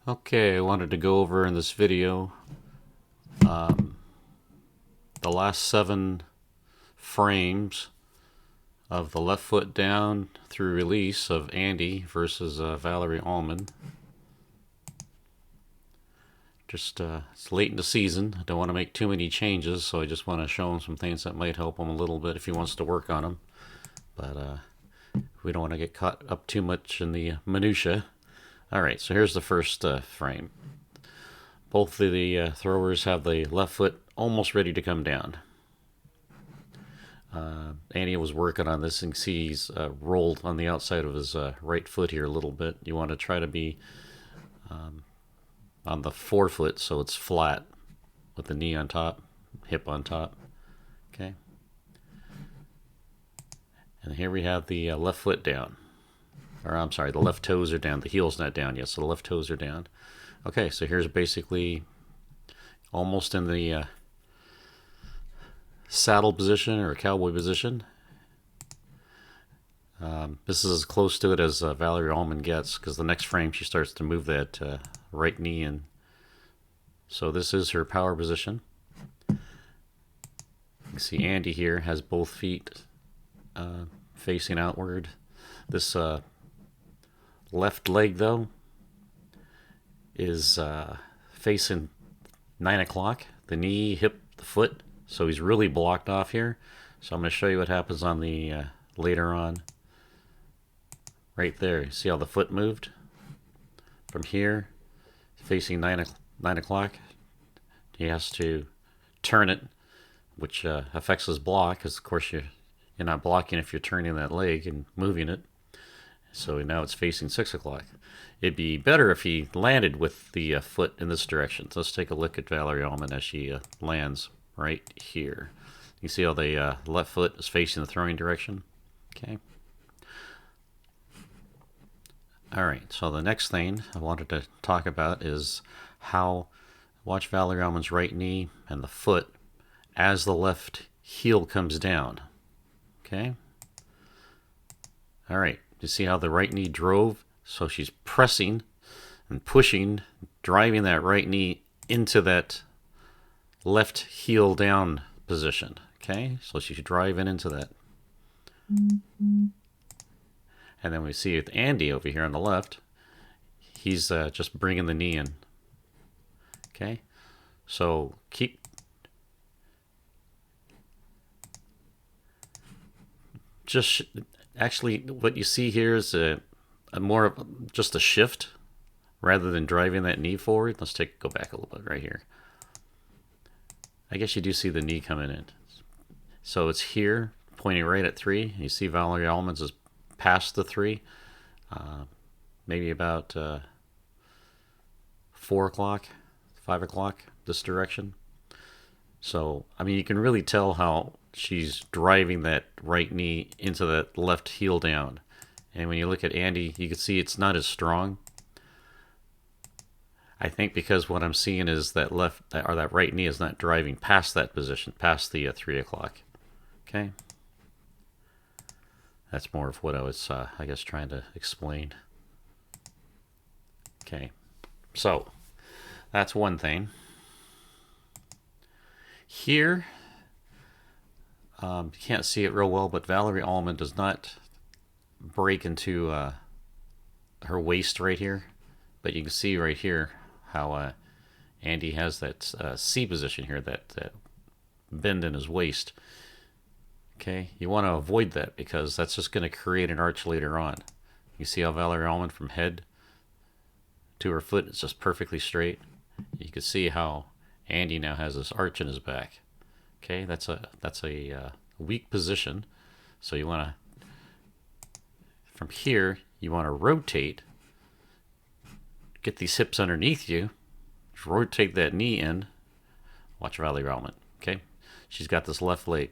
Okay, I wanted to go over in this video the last 7 frames of the left foot down through release of Andy versus Valerie Allman. Just it's late in the season. I don't want to make too many changes, so I just want to show him some things that might help him a little bit if he wants to work on them. But we don't want to get caught up too much in the minutia. All right, so here's the first frame. Both of the throwers have the left foot almost ready to come down. Andy was working on this, and see he's rolled on the outside of his right foot here a little bit. You want to try to be on the forefoot so it's flat with the knee on top, hip on top. Okay. And here we have the left foot down. Or I'm sorry, the left toes are down. The heel's not down yet, so the left toes are down. Okay, so here's basically almost in the saddle position or cowboy position. This is as close to it as Valerie Allman gets, because the next frame she starts to move that right knee in. So this is her power position. You can see Andy here has both feet facing outward. This left leg, though, is facing 9 o'clock. The knee, hip, the foot. So he's really blocked off here. So I'm going to show you what happens on the later on. Right there, see how the foot moved? From here, facing 9 o'clock. He has to turn it, which affects his block, because of course you're not blocking if you're turning that leg and moving it. So now it's facing 6 o'clock. It'd be better if he landed with the foot in this direction. So let's take a look at Valerie Allman as she lands right here. You see how the left foot is facing the throwing direction? Okay. All right, so the next thing I wanted to talk about is how, watch Valerie Allman's right knee and the foot as the left heel comes down. Okay. All right, you see how the right knee drove? So she's pressing and pushing, driving that right knee into that left heel down position. Okay, so she's driving into that. And then we see with Andy over here on the left, he's just bringing the knee in. Okay, so keep just actually what you see here is a more of just a shift rather than driving that knee forward. Let's go back a little bit right here. I guess you do see the knee coming in. So it's here, pointing right at 3. You see Valerie Allman's is past the 3, maybe about 4 o'clock, 5 o'clock, this direction. So, I mean, you can really tell how she's driving that right knee into that left heel down. And when you look at Andy, you can see it's not as strong. I think because what I'm seeing is that that right knee is not driving past that position, past the 3 o'clock. Okay. That's more of what I was, I guess, trying to explain. Okay, so that's one thing. Here, you can't see it real well, but Valerie Allman does not break into her waist right here. But you can see right here how Andy has that C position here, that bend in his waist. Okay, you want to avoid that because that's just going to create an arch later on. You see how Valerie Allman from head to her foot is just perfectly straight. You can see how Andy now has this arch in his back. Okay, that's a weak position. So you want to, from here, you want to rotate, get these hips underneath you, rotate that knee in. Watch Valerie Allman. Okay. She's got this left leg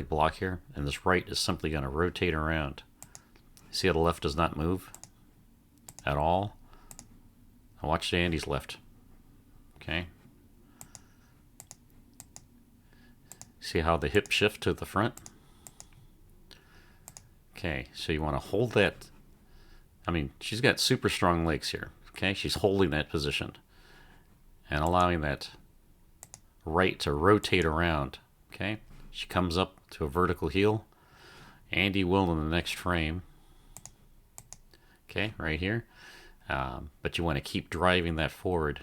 block here, and this right is simply going to rotate around. See how the left does not move at all? Now watch Andy's left. Okay. See how the hip shift to the front? Okay, so you want to hold that. I mean, she's got super strong legs here. Okay, she's holding that position and allowing that right to rotate around. Okay, she comes up to a vertical heel. Andy will in the next frame. Okay, right here. But you want to keep driving that forward.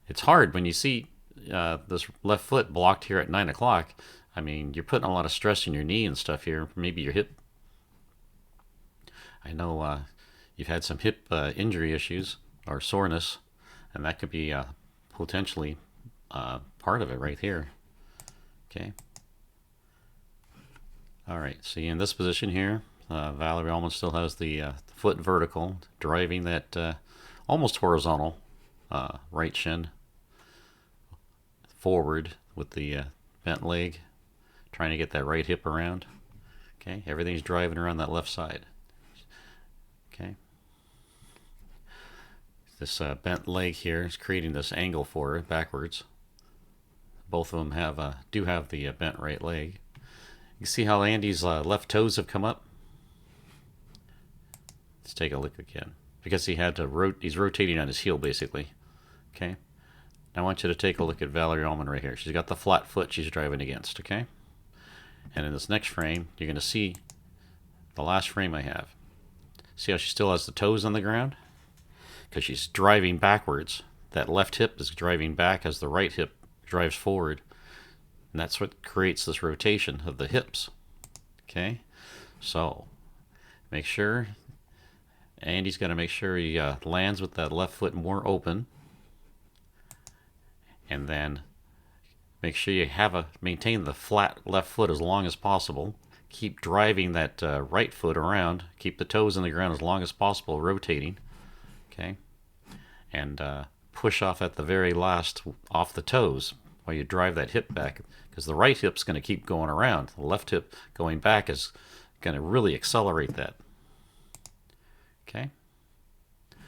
It's hard when you see this left foot blocked here at 9 o'clock. I mean, you're putting a lot of stress on your knee and stuff here. Maybe your hip. I know you've had some hip injury issues or soreness, and that could be potentially part of it right here. Okay. All right. See, in this position here, Valerie Allman still has the foot vertical, driving that almost horizontal right shin forward with the bent leg, trying to get that right hip around. Okay, everything's driving around that left side. Okay, this bent leg here is creating this angle forward, backwards. Both of them do have the bent right leg. You see how Andy's left toes have come up? Let's take a look again. Because he's rotating on his heel basically. Okay. Now I want you to take a look at Valerie Allman right here. She's got the flat foot she's driving against, okay? And in this next frame, you're going to see the last frame I have. See how she still has the toes on the ground? Because she's driving backwards. That left hip is driving back as the right hip drives forward. And that's what creates this rotation of the hips. Okay? So, make sure Andy's got to make sure he lands with that left foot more open. And then make sure you maintain the flat left foot as long as possible. Keep driving that right foot around. Keep the toes in the ground as long as possible, rotating. Okay? And push off at the very last off the toes while you drive that hip back. Because the right hip's going to keep going around. The left hip going back is going to really accelerate that. Okay? You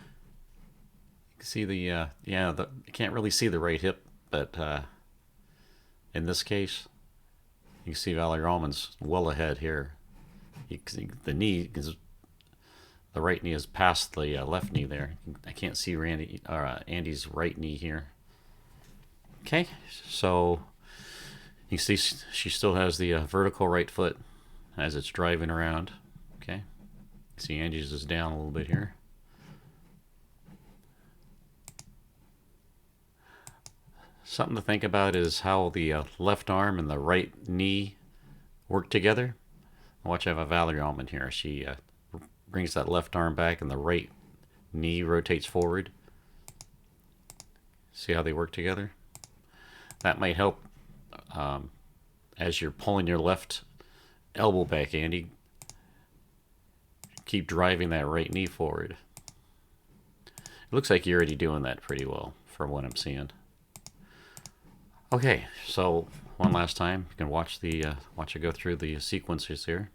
can see you can't really see the right hip, but in this case, you can see Valerie Allman's well ahead here. You can see the knee, the right knee is past the left knee there. I can't see Andy's right knee here. Okay, so you can see she still has the vertical right foot as it's driving around. Okay, see Andy's is down a little bit here. Something to think about is how the left arm and the right knee work together. Watch, I have Valerie Allman here. She brings that left arm back and the right knee rotates forward. See how they work together? That might help as you're pulling your left elbow back, Andy. Keep driving that right knee forward. It looks like you're already doing that pretty well from what I'm seeing. Okay, so one last time, you can watch it go through the sequences here.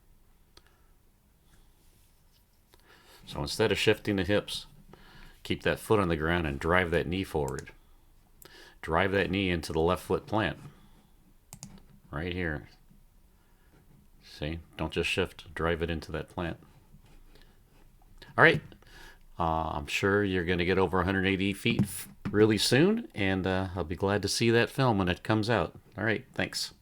So instead of shifting the hips, keep that foot on the ground and drive that knee forward. Drive that knee into the left foot plant. Right here. See, don't just shift, drive it into that plant. All right, I'm sure you're going to get over 180 feet really soon, and I'll be glad to see that film when it comes out. All right, thanks.